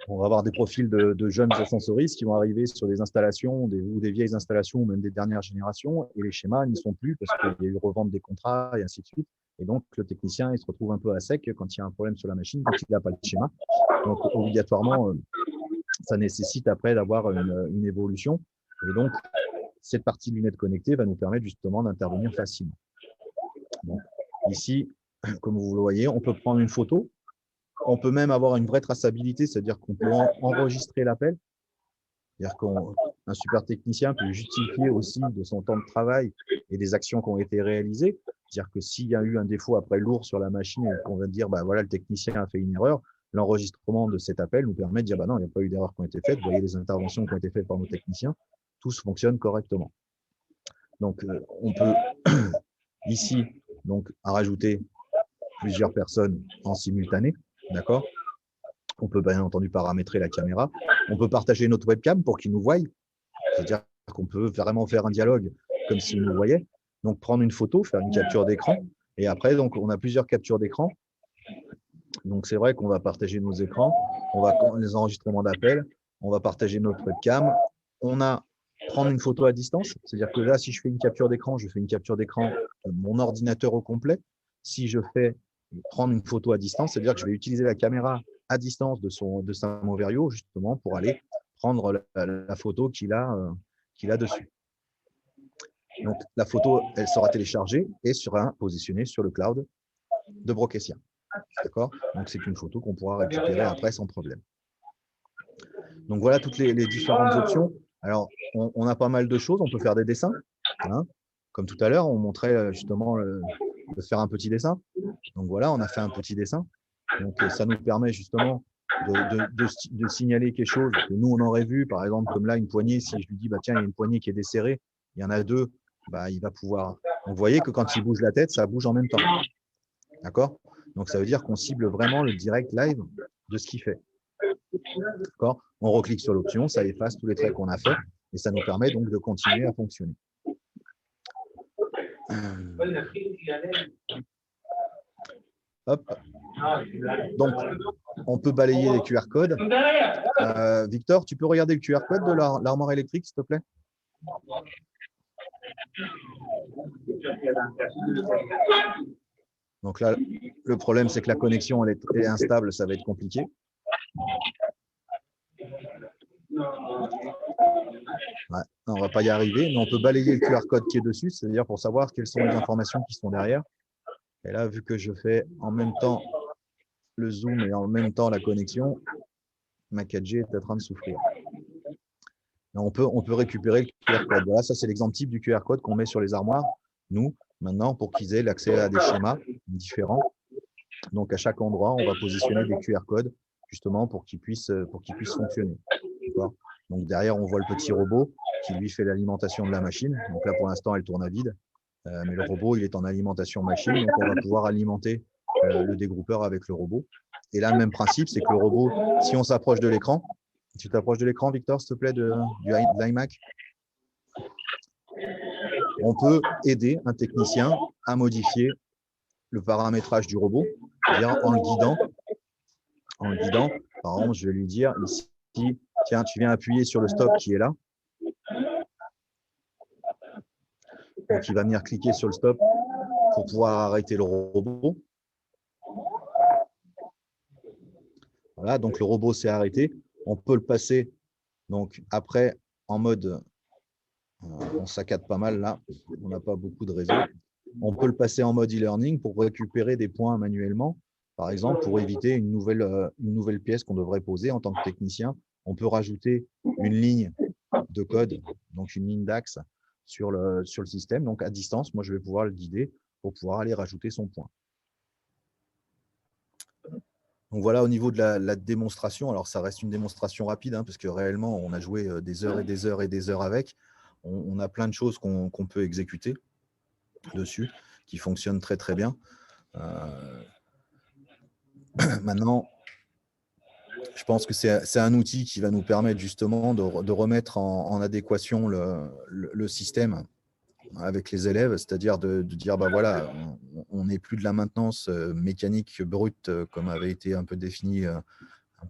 On va avoir des profils de jeunes ascensoristes qui vont arriver sur des installations ou des vieilles installations ou même des dernières générations et les schémas n'y sont plus parce qu'il y a eu revente des contrats et ainsi de suite. Et donc, le technicien, il se retrouve un peu à sec quand il y a un problème sur la machine, quand il n'a pas le schéma. Donc, obligatoirement, ça nécessite après d'avoir une évolution. Et donc, cette partie de lunettes connectées va nous permettre justement d'intervenir facilement. Donc, ici, comme vous le voyez, on peut prendre une photo. On peut même avoir une vraie traçabilité, c'est-à-dire qu'on peut enregistrer l'appel. C'est-à-dire qu'un super technicien peut justifier aussi de son temps de travail et des actions qui ont été réalisées. C'est-à-dire que s'il y a eu un défaut après lourd sur la machine et qu'on va dire, bah voilà, le technicien a fait une erreur, l'enregistrement de cet appel nous permet de dire, bah non, il n'y a pas eu d'erreur qui ont été faites. Vous voyez les interventions qui ont été faites par nos techniciens. Tout fonctionne correctement. Donc, on peut ici donc rajouter plusieurs personnes en simultané. D'accord. On peut bien entendu paramétrer la caméra. On peut partager notre webcam pour qu'ils nous voient. C'est-à-dire qu'on peut vraiment faire un dialogue comme s'ils nous voyaient. Donc, prendre une photo, faire une capture d'écran. Et après, donc, on a plusieurs captures d'écran. Donc, c'est vrai qu'on va partager nos écrans. On va les enregistrements d'appels. On va partager notre webcam. On a prendre une photo à distance. C'est-à-dire que là, si je fais une capture d'écran, je fais une capture d'écran de mon ordinateur au complet. Si je fais prendre une photo à distance, c'est-à-dire que je vais utiliser la caméra à distance de sa Moverio justement pour aller prendre la photo qu'il a dessus. Donc, la photo, elle sera téléchargée et sera positionnée sur le cloud de Brocessia. D'accord. Donc, c'est une photo qu'on pourra récupérer après sans problème. Donc, voilà toutes les différentes options. Alors, on a pas mal de choses. On peut faire des dessins. Hein. Comme tout à l'heure, on montrait justement de faire un petit dessin. Donc voilà, on a fait un petit dessin. Donc ça nous permet justement de signaler quelque chose que nous, on aurait vu. Par exemple, comme là, une poignée, si je lui dis, bah, tiens, il y a une poignée qui est desserrée, il y en a deux, bah, il va pouvoir… Vous voyez que quand il bouge la tête, ça bouge en même temps. D'accord. Donc ça veut dire qu'on cible vraiment le direct live de ce qu'il fait. D'accord. On reclique sur l'option, ça efface tous les traits qu'on a fait et ça nous permet donc de continuer à fonctionner. Hop. Donc, on peut balayer les QR codes. Victor, tu peux regarder le QR code de l'armoire électrique, s'il te plaît? Donc là, le problème, c'est que la connexion elle est instable, ça va être compliqué. Ouais, on ne va pas y arriver, mais on peut balayer le QR code qui est dessus, c'est-à-dire pour savoir quelles sont les informations qui sont derrière. Et là, vu que je fais en même temps le zoom et en même temps la connexion, ma 4G est en train de souffrir. On peut récupérer le QR code. Voilà, ça, c'est l'exemple type du QR code qu'on met sur les armoires, nous, maintenant, pour qu'ils aient l'accès à des schémas différents. Donc, à chaque endroit, on va positionner des QR codes, justement, pour qu'ils puissent fonctionner. Donc, derrière, on voit le petit robot qui, lui, fait l'alimentation de la machine. Donc là, pour l'instant, elle tourne à vide. Mais le robot, il est en alimentation machine. Donc, on va pouvoir alimenter le dégroupeur avec le robot. Et là, le même principe, c'est que le robot, si on s'approche de l'écran, tu t'approches de l'écran, Victor, s'il te plaît, de l'iMac. On peut aider un technicien à modifier le paramétrage du robot, c'est-à-dire en le guidant. Par exemple, je vais lui dire ici, tiens, tu viens appuyer sur le stop qui est là. Donc, il va venir cliquer sur le stop pour pouvoir arrêter le robot. Voilà, donc le robot s'est arrêté. On peut le passer donc après en mode, on saccade pas mal là, on n'a pas beaucoup de réseau. On peut le passer en mode e-learning pour récupérer des points manuellement. Par exemple, pour éviter une nouvelle pièce qu'on devrait poser en tant que technicien, on peut rajouter une ligne de code, donc une ligne d'axe sur le système. Donc à distance, moi je vais pouvoir le guider pour pouvoir aller rajouter son point. Donc voilà, au niveau de la démonstration, alors ça reste une démonstration rapide, parce que réellement, on a joué des heures et des heures et des heures avec. On a plein de choses qu'on peut exécuter dessus, qui fonctionnent très très bien. Maintenant, je pense que c'est un outil qui va nous permettre justement de remettre en adéquation le système avec les élèves, c'est-à-dire de dire, bah voilà, on n'est plus de la maintenance mécanique brute comme avait été un peu défini, un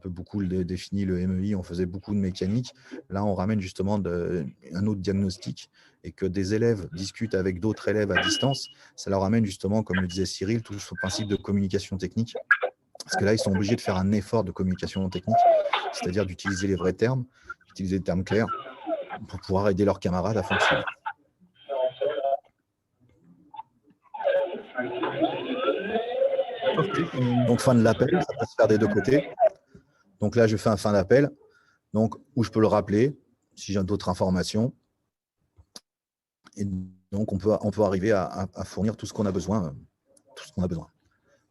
peu beaucoup défini le MEI, on faisait beaucoup de mécanique. Là, on ramène justement un autre diagnostic et que des élèves discutent avec d'autres élèves à distance, ça leur amène justement, comme le disait Cyril, tout ce principe de communication technique. Parce que là, ils sont obligés de faire un effort de communication technique, c'est-à-dire d'utiliser les vrais termes, d'utiliser des termes clairs pour pouvoir aider leurs camarades à fonctionner. Donc, fin de l'appel, ça peut se faire des deux côtés. Donc là, je fais un fin d'appel, donc où je peux le rappeler si j'ai d'autres informations. Et donc, on peut arriver à fournir tout ce qu'on a besoin.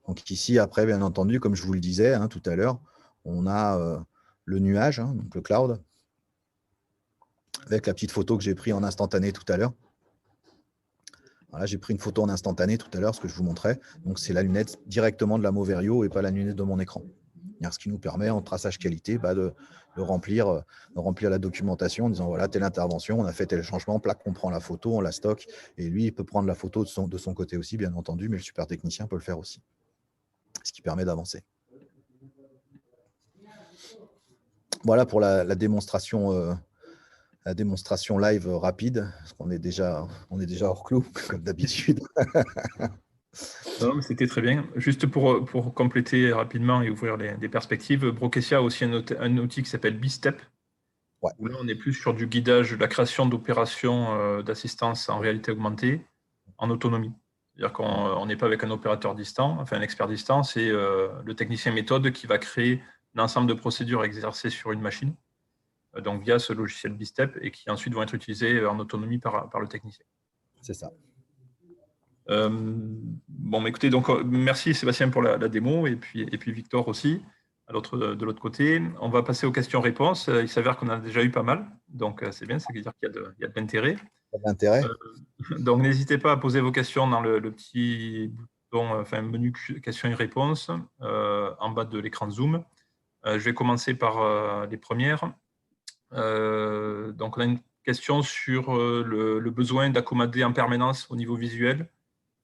Donc ici, après, bien entendu, comme je vous le disais tout à l'heure, on a le nuage, donc le cloud, avec la petite photo que j'ai prise en instantané tout à l'heure. Voilà, j'ai pris une photo en instantané tout à l'heure, ce que je vous montrais. Donc, c'est la lunette directement de la Moverio et pas la lunette de mon écran. Ce qui nous permet, en traçage qualité, de remplir la documentation en disant, voilà, telle intervention, on a fait tel changement, plaque, on prend la photo, on la stocke. Et lui, il peut prendre la photo de son côté aussi, bien entendu, mais le super technicien peut le faire aussi. Ce qui permet d'avancer. Voilà pour la démonstration. La démonstration live rapide, parce qu'on est déjà hors clou, comme d'habitude. Non, mais c'était très bien. Juste pour compléter rapidement et ouvrir des perspectives, Brocessia a aussi un outil qui s'appelle BeStep, où là, on est plus sur du guidage, de la création d'opérations d'assistance en réalité augmentée, en autonomie. C'est-à-dire qu'on n'est pas avec un opérateur distant, enfin un expert distant, c'est le technicien méthode qui va créer un ensemble de procédures exercées sur une machine, donc via ce logiciel BeStep, et qui ensuite vont être utilisés en autonomie par le technicien. C'est ça. Bon, écoutez, donc merci Sébastien pour la démo, et puis Victor aussi, de l'autre côté. On va passer aux questions-réponses. Il s'avère qu'on en a déjà eu pas mal, donc c'est bien, ça veut dire qu'il y a de l'intérêt. Donc n'hésitez pas à poser vos questions dans le petit bouton, menu questions et réponses en bas de l'écran de Zoom. Je vais commencer par les premières. Donc on a une question sur le besoin d'accommoder en permanence au niveau visuel.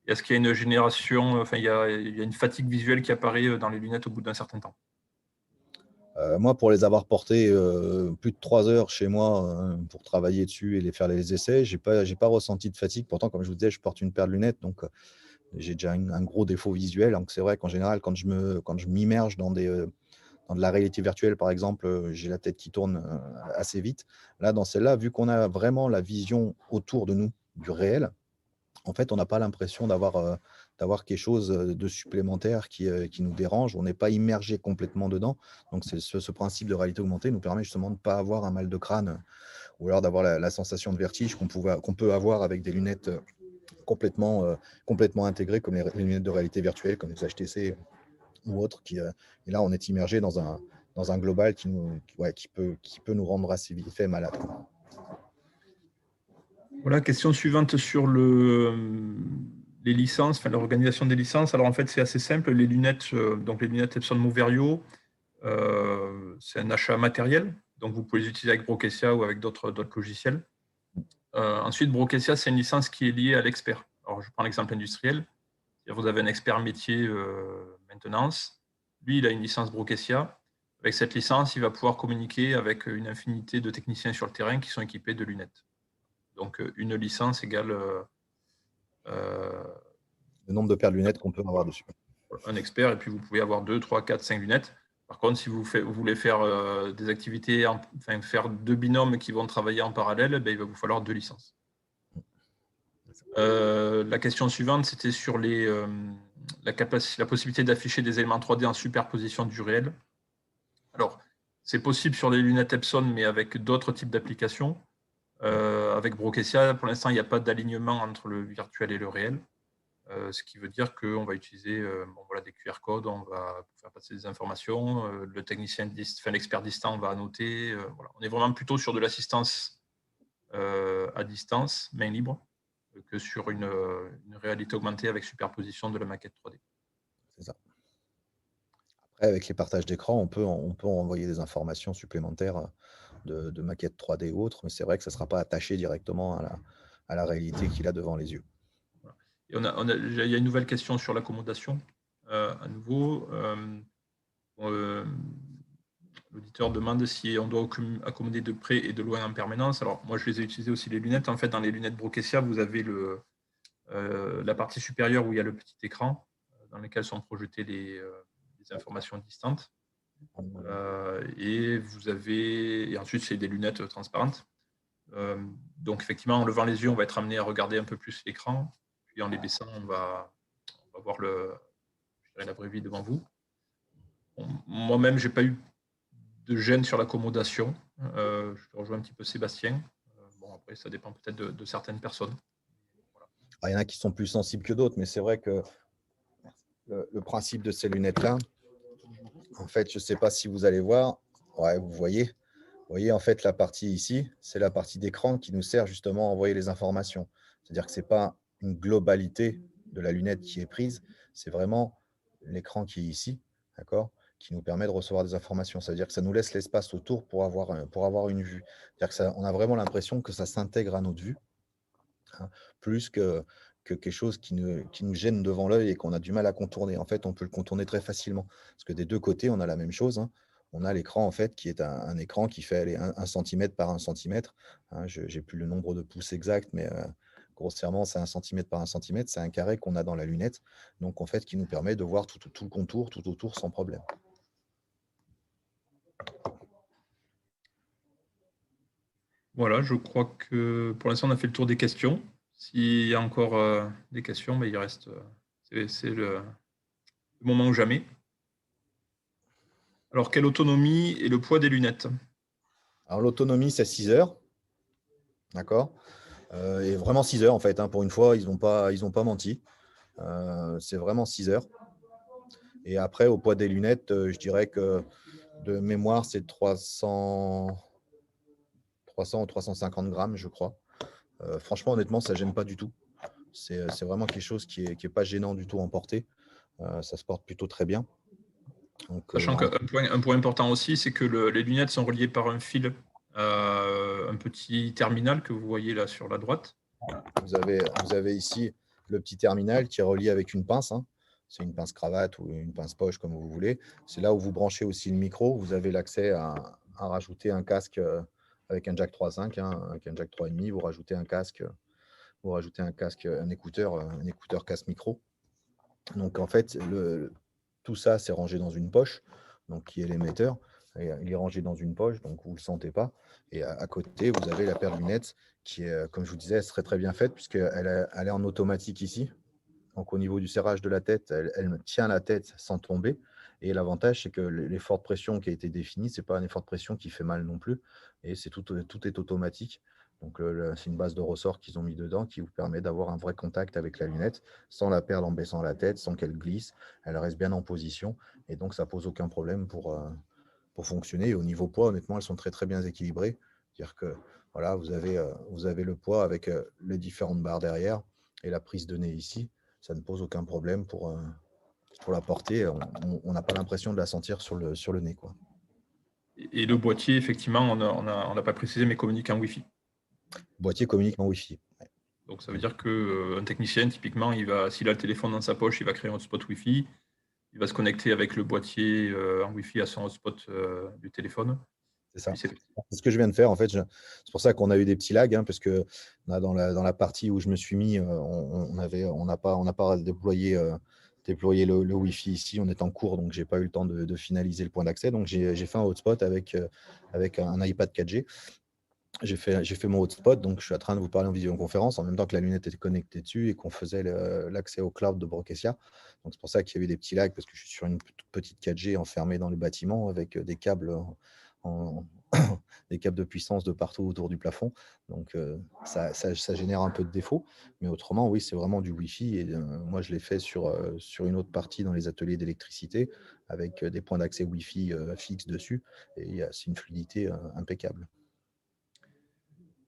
Est-ce qu'il y a une génération, il y a une fatigue visuelle qui apparaît dans les lunettes au bout d'un certain temps? Moi, pour les avoir portées plus de 3 heures chez moi pour travailler dessus et faire les essais, j'ai pas ressenti de fatigue. Pourtant, comme je vous disais, je porte une paire de lunettes, donc j'ai déjà un gros défaut visuel. Donc c'est vrai qu'en général, quand je m'immerge dans de la réalité virtuelle, par exemple, j'ai la tête qui tourne assez vite. Là, dans celle-là, vu qu'on a vraiment la vision autour de nous du réel, en fait, on n'a pas l'impression d'avoir quelque chose de supplémentaire qui nous dérange. On n'est pas immergé complètement dedans. Donc, ce principe de réalité augmentée nous permet justement de ne pas avoir un mal de crâne ou alors d'avoir la sensation de vertige qu'on peut avoir avec des lunettes complètement intégrées, comme les lunettes de réalité virtuelle, comme les HTC ou autres. Et là, on est immergé dans un global qui peut nous rendre assez vite fait malade. Voilà, question suivante sur les licences, enfin l'organisation des licences. Alors en fait, c'est assez simple. Les lunettes, donc les lunettes Epson Moverio, c'est un achat matériel. Donc vous pouvez les utiliser avec Brokessia ou avec d'autres logiciels. Ensuite, Brokessia, c'est une licence qui est liée à l'expert. Alors je prends l'exemple industriel. Vous avez un expert métier maintenance. Lui, il a une licence Brokessia. Avec cette licence, il va pouvoir communiquer avec une infinité de techniciens sur le terrain qui sont équipés de lunettes. Donc, une licence égale le nombre de paires de lunettes qu'on peut avoir dessus. Un expert, et puis vous pouvez avoir 2, 3, 4, 5 lunettes. Par contre, si vous voulez faire des activités, faire 2 binômes qui vont travailler en parallèle, ben, il va vous falloir 2 licences. La question suivante, c'était sur la possibilité d'afficher des éléments 3D en superposition du réel. Alors, c'est possible sur les lunettes Epson, mais avec d'autres types d'applications. Avec Brokessia, pour l'instant, il n'y a pas d'alignement entre le virtuel et le réel, ce qui veut dire qu'on va utiliser des QR codes, on va faire passer des informations, le technicien, l'expert distant va annoter. Voilà. On est vraiment plutôt sur de l'assistance à distance, main libre, que sur une réalité augmentée avec superposition de la maquette 3D. C'est ça. Après, avec les partages d'écran, on peut envoyer des informations supplémentaires de maquettes 3D ou autres, mais c'est vrai que ça ne sera pas attaché directement à la réalité qu'il a devant les yeux. Et il y a une nouvelle question sur l'accommodation. À nouveau, l'auditeur demande si on doit accommoder de près et de loin en permanence. Alors, moi, je les ai utilisées aussi, les lunettes. En fait, dans les lunettes Brokessia, vous avez la partie supérieure où il y a le petit écran dans lequel sont projetées les informations distantes. Et ensuite, c'est des lunettes transparentes. Donc, effectivement, en levant les yeux, on va être amené à regarder un peu plus l'écran. Puis, en les baissant, on va voir la vraie vie devant vous. Moi-même, je n'ai pas eu de gêne sur l'accommodation. Je rejoins un petit peu Sébastien. Après, ça dépend peut-être de certaines personnes. Voilà. Il y en a qui sont plus sensibles que d'autres, mais c'est vrai que le principe de ces lunettes-là, en fait, je ne sais pas si vous allez voir, vous voyez en fait la partie ici, c'est la partie d'écran qui nous sert justement à envoyer les informations. C'est-à-dire que ce n'est pas une globalité de la lunette qui est prise, c'est vraiment l'écran qui est ici, d'accord, qui nous permet de recevoir des informations. Ça veut dire que ça nous laisse l'espace autour pour avoir une vue. C'est-à-dire qu'on a vraiment l'impression que ça s'intègre à notre vue, hein, plus que quelque chose qui nous gêne devant l'œil et qu'on a du mal à contourner. En fait, on peut le contourner très facilement. Parce que des deux côtés, on a la même chose. Hein. On a l'écran, en fait, qui est un écran qui fait 1 cm par 1 cm. Hein, je n'ai plus le nombre de pouces exact, mais grossièrement, c'est 1 cm par 1 cm. C'est un carré qu'on a dans la lunette. Donc, en fait, qui nous permet de voir tout le contour, tout autour, sans problème. Voilà, je crois que pour l'instant, on a fait le tour des questions. S'il y a encore des questions, il reste. C'est le moment ou jamais. Alors, quelle autonomie et le poids des lunettes? Alors, l'autonomie, c'est 6 heures. D'accord. Et vraiment 6 heures, en fait. Hein, pour une fois, ils n'ont pas menti. C'est vraiment 6 heures. Et après, au poids des lunettes, je dirais que de mémoire, c'est 300 ou 350 grammes, je crois. Franchement, honnêtement, ça ne gêne pas du tout. C'est vraiment quelque chose qui est pas gênant du tout en portée. Ça se porte plutôt très bien. Donc, sachant qu'un point important aussi, c'est que les lunettes sont reliées par un fil, un petit terminal que vous voyez là sur la droite. Vous avez ici le petit terminal qui est relié avec une pince. Hein. C'est une pince cravate ou une pince poche, comme vous voulez. C'est là où vous branchez aussi le micro. Vous avez l'accès à rajouter un casque avec un jack 3.5, hein, avec un jack 3.5. Vous rajoutez un casque, un écouteur casque micro. Donc, en fait, tout ça, c'est rangé dans une poche, donc qui est l'émetteur. Et, il est rangé dans une poche, donc vous ne le sentez pas. Et à côté, vous avez la paire de lunettes qui est, comme je vous disais, elle serait très bien faite puisqu'elle est en automatique ici. Donc, au niveau du serrage de la tête, elle tient la tête sans tomber. Et l'avantage, c'est que l'effort de pression qui a été défini, ce n'est pas un effort de pression qui fait mal non plus. Et tout est automatique. Donc, c'est une base de ressort qu'ils ont mis dedans qui vous permet d'avoir un vrai contact avec la lunette sans la perdre en baissant la tête, sans qu'elle glisse. Elle reste bien en position. Et donc, ça ne pose aucun problème pour fonctionner. Et au niveau poids, honnêtement, elles sont très, très bien équilibrées. C'est-à-dire que voilà, vous avez le poids avec les différentes barres derrière et la prise de nez ici. Ça ne pose aucun problème pour la porter. On n'a pas l'impression de la sentir sur le nez, quoi. Et le boîtier, effectivement, on n'a pas précisé, mais communique en Wi-Fi. Boîtier communique en Wi-Fi. Ouais. Donc, ça veut dire qu'un technicien, typiquement, s'il a le téléphone dans sa poche, il va créer un hotspot Wi-Fi. Il va se connecter avec le boîtier en Wi-Fi à son hotspot du téléphone. C'est ça. C'est ce que je viens de faire. En fait, c'est pour ça qu'on a eu des petits lags, hein, parce que dans la partie où je me suis mis, on n'a pas déployé le Wi-Fi ici. On est en cours, donc j'ai pas eu le temps de finaliser le point d'accès. Donc j'ai fait un hotspot avec un iPad 4G. J'ai fait mon hotspot, donc je suis en train de vous parler en visioconférence en même temps que la lunette était connectée dessus et qu'on faisait l'accès au cloud de Brokesia. Donc c'est pour ça qu'il y a eu des petits lags parce que je suis sur une petite 4G enfermée dans le bâtiment avec des câbles des câbles de puissance de partout autour du plafond. Donc ça génère un peu de défaut. Mais autrement, oui, c'est vraiment du Wi-Fi. Et moi, je l'ai fait sur une autre partie dans les ateliers d'électricité avec des points d'accès Wi-Fi fixes dessus. Et c'est une fluidité impeccable.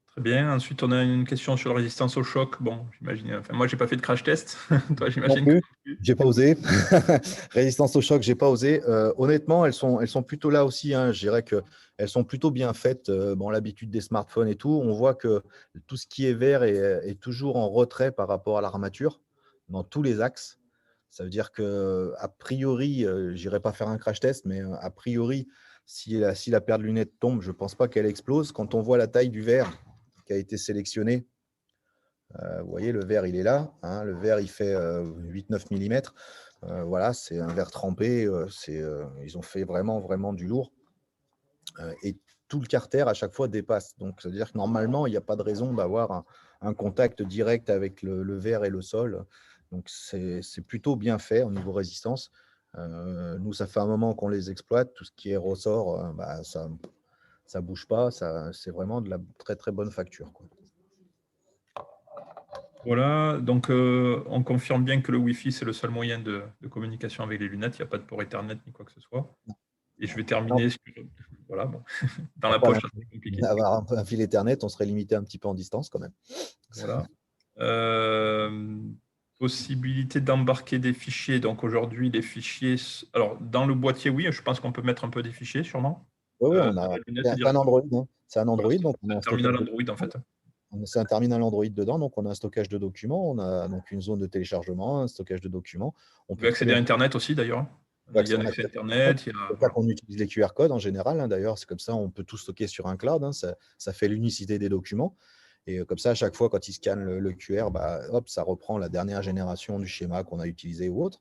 Très bien. Ensuite, on a une question sur la résistance au choc. Bon, j'imagine. Enfin, moi, j'ai pas fait de crash test. Toi, j'imagine que j'ai pas osé. Résistance au choc, j'ai pas osé. Honnêtement, elles sont plutôt là aussi. Hein. Je dirais qu'elles sont plutôt bien faites. Bon, l'habitude des smartphones et tout, on voit que tout ce qui est vert est toujours en retrait par rapport à l'armature dans tous les axes. Ça veut dire que a priori, j'irai pas faire un crash test, mais a priori, si la paire de lunettes tombe, je pense pas qu'elle explose. Quand on voit la taille du verre qui a été sélectionné, vous voyez, le verre, il est là. Hein, le verre, il fait 8-9 mm. Voilà, c'est un verre trempé. Ils ont fait vraiment, vraiment du lourd. Et tout le carter, à chaque fois, dépasse. Donc, c'est-à-dire que normalement, il n'y a pas de raison d'avoir un contact direct avec le verre et le sol. Donc, c'est plutôt bien fait au niveau résistance. Nous, ça fait un moment qu'on les exploite. Tout ce qui est ressort, ça ne bouge pas. C'est vraiment de la très, très bonne facture, quoi. Voilà, donc on confirme bien que le Wi-Fi, c'est le seul moyen de communication avec les lunettes. Il n'y a pas de port Ethernet ni quoi que ce soit. Et je vais terminer sur… Voilà, bon. Dans la poche, c'est compliqué. Avoir un fil Ethernet, on serait limité un petit peu en distance quand même. Voilà. Possibilité d'embarquer des fichiers. Donc aujourd'hui, les fichiers… Alors, dans le boîtier, oui, je pense qu'on peut mettre un peu des fichiers, sûrement. Oui, c'est un Android. Hein. C'est un Android. Voilà, c'est un terminal Android, en fait. C'est un terminal Android dedans, donc on a un stockage de documents, on a donc une zone de téléchargement, un stockage de documents. On peut accéder à Internet aussi, d'ailleurs. Il y a accès à Internet. C'est ça qu'on utilise les QR codes en général. Hein, d'ailleurs, c'est comme ça, on peut tout stocker sur un cloud. Hein, ça fait l'unicité des documents. Et comme ça, à chaque fois, quand ils scannent le QR, hop, ça reprend la dernière génération du schéma qu'on a utilisé ou autre.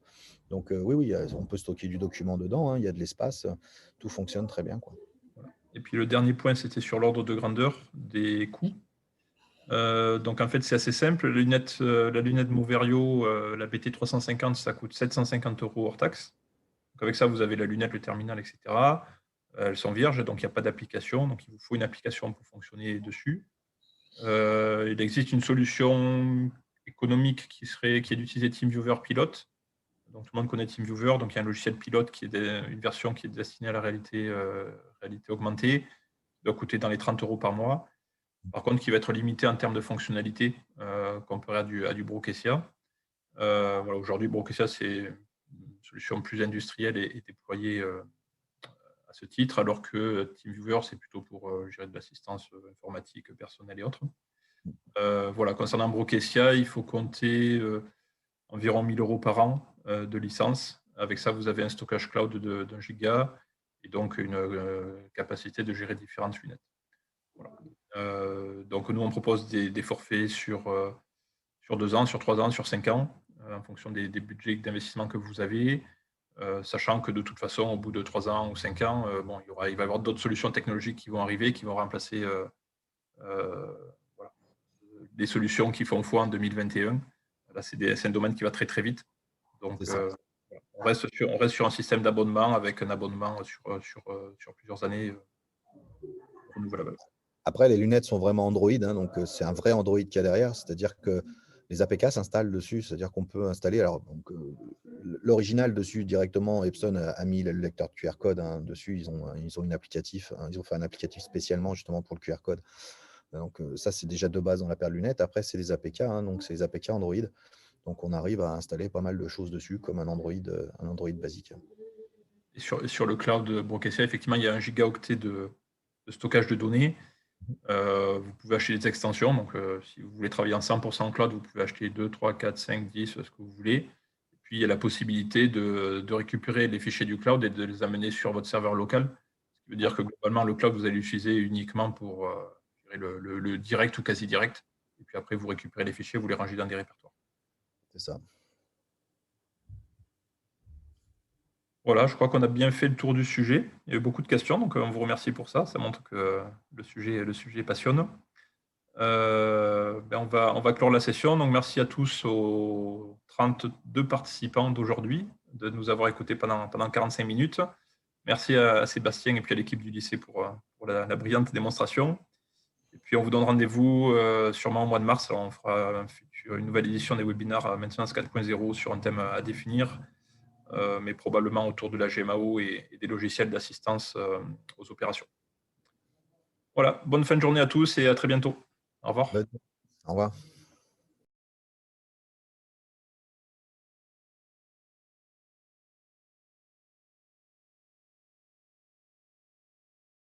Donc oui, on peut stocker du document dedans. Hein, il y a de l'espace. Tout fonctionne très bien, quoi. Et puis le dernier point, c'était sur l'ordre de grandeur des coûts. Donc en fait, c'est assez simple. La lunette Moverio, la BT350, ça coûte 750 € hors taxe. Donc avec ça, vous avez la lunette, le terminal, etc. Elles sont vierges, donc il n'y a pas d'application. Donc il vous faut une application pour fonctionner dessus. Il existe une solution économique qui est d'utiliser TeamViewer Pilot. Donc tout le monde connaît TeamViewer. Donc il y a un logiciel pilote qui est une version qui est destinée à la réalité augmentée. Qui doit coûter dans les 30 € par mois. Par contre, qui va être limité en termes de fonctionnalité comparé à du Brokesia. Voilà, aujourd'hui, Brokesia, c'est une solution plus industrielle et déployée à ce titre, alors que TeamViewer, c'est plutôt pour gérer de l'assistance informatique, personnelle et autres. Voilà, concernant Brokesia, il faut compter environ 1 000 € par an de licence. Avec ça, vous avez un stockage cloud d'1 giga et donc une capacité de gérer différentes lunettes. Voilà. Donc nous, on propose des forfaits sur 2 ans, sur 3 ans, sur 5 ans, en fonction des budgets d'investissement que vous avez. sachant que de toute façon, au bout de 3 ans ou 5 ans, il va y avoir d'autres solutions technologiques qui vont arriver, qui vont remplacer des solutions qui font foi en 2021. Là, c'est un domaine qui va très très vite. Donc, on reste sur un système d'abonnement avec un abonnement sur plusieurs années renouvelable. Après, les lunettes sont vraiment Android, hein, donc c'est un vrai Android qu'il y a derrière, c'est-à-dire que les APK s'installent dessus, c'est-à-dire qu'on peut installer. Alors, l'original dessus directement, Epson a mis le lecteur de QR code dessus. Ils ont une applicatif, ils ont fait un applicatif spécialement justement pour le QR code. Donc ça, c'est déjà de base dans la paire de lunettes. Après, c'est les APK, donc c'est les APK Android. Donc on arrive à installer pas mal de choses dessus, comme un Android basique. Et sur le cloud de Brokesia, effectivement, il y a 1 gigaoctet de stockage de données. Vous pouvez acheter des extensions. Donc, si vous voulez travailler en 100% cloud, vous pouvez acheter 2, 3, 4, 5, 10, ce que vous voulez. Et puis, il y a la possibilité de récupérer les fichiers du cloud et de les amener sur votre serveur local. Ce qui veut dire que globalement, le cloud, vous allez l'utiliser uniquement pour le direct ou quasi direct. Et puis après, vous récupérez les fichiers, vous les rangez dans des répertoires. C'est ça. Voilà, je crois qu'on a bien fait le tour du sujet. Il y a eu beaucoup de questions, donc on vous remercie pour ça. Ça montre que le sujet passionne. On va clore la session. Donc, merci à tous aux 32 participants d'aujourd'hui de nous avoir écoutés pendant 45 minutes. Merci à Sébastien et puis à l'équipe du lycée pour la brillante démonstration. Et puis, on vous donne rendez-vous sûrement au mois de mars. On fera une nouvelle édition des webinaires Maintenance 4.0 sur un thème à définir, mais probablement autour de la GMAO et des logiciels d'assistance aux opérations. Voilà, bonne fin de journée à tous et à très bientôt. Au revoir. Au revoir.